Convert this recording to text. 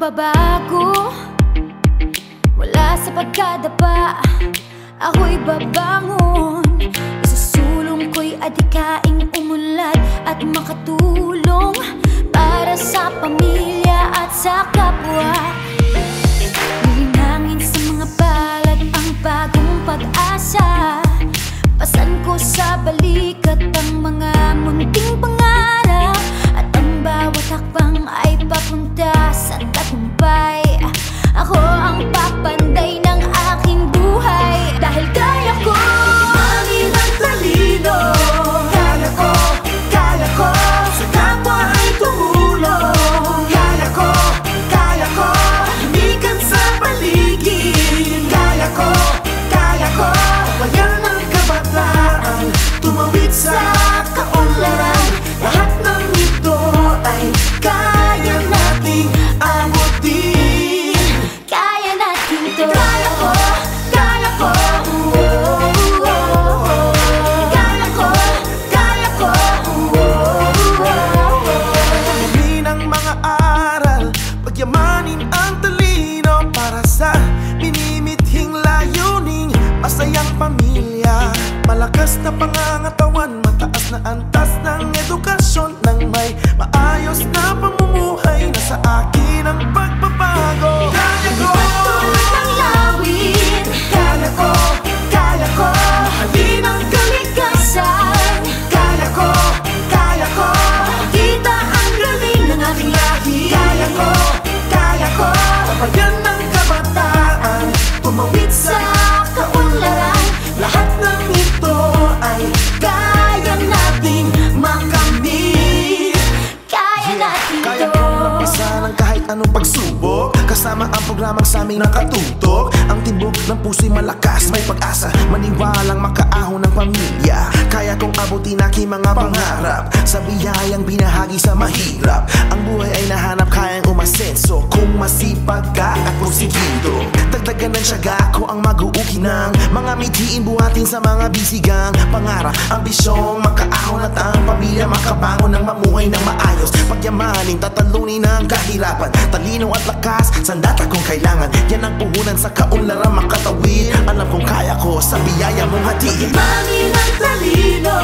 magbabago. Wala sa pagkadapa, ako'y babangon. Isusulong ko'y adikaing umunlad at makatulong para sa pamilya at sa kapwa. Nilinangin sa mga palad ang bagong pag-asa. Pasan ko sa balikat ang mga munting pangarap, at ang bawat hakbang ay papunta sa tagumpay. Ako ang papanday ng aking buhay, dahil kaya ko manin ang talino. Kaya ko sa kapwa ay tumulong. Kaya ko lumikan sa paligid. Kaya ko tawagan ng kabataan, tumawid sa kaunlaran. Lahat ng ito ay kaya nating abutin. Kaya natin to. Kaya ko Dali ng mga aral, pagyamanin ang talino para sa minimithing layuning masayang pamilya. Malakas na pangangatawan, mataas na antas ng edukasyon, nang may maayos na pamumuhay. Nasa akin ang pagbabago. Kaya ko patuloy ng lawin. Kaya ko halin ang kalikasan. Kaya ko kita ang galing ng aking lahi. Kaya ko tawagan ng kabataan, tumawid sa kaunlaran. Lahat ng ito ay kaya nating makamit. Kaya natin to. Kaya kong mapisahan kahit anong pagsubok, kasama ang programang sa aming nakatutok. Ang tibok ng puso'y malakas, may pag-asa, maniwalang makaahon ng pamilya. Kaya kong abutin aking mga pangarap, sa biyayang binahagi sa mahirap. Ang buhay ay nahanap, kayang umasenso kung masipag ka at porsigido. Dagdagan ng tiyaga ko ang mag-uuki ng mga mithiin, buhatin sa mga bisigang pangarap. Ambisyong makaahon at ang pamilya makabangon ng mamuhay ng maayos. Pagyamanin, tatalunin ang kahirapan, talino at lakas, sandata kung kailangan. Yan ang puhunan sa kaunlaran, makatawid. Alam kong kaya ko sa biyaya mong hatiin. Manin ang talino.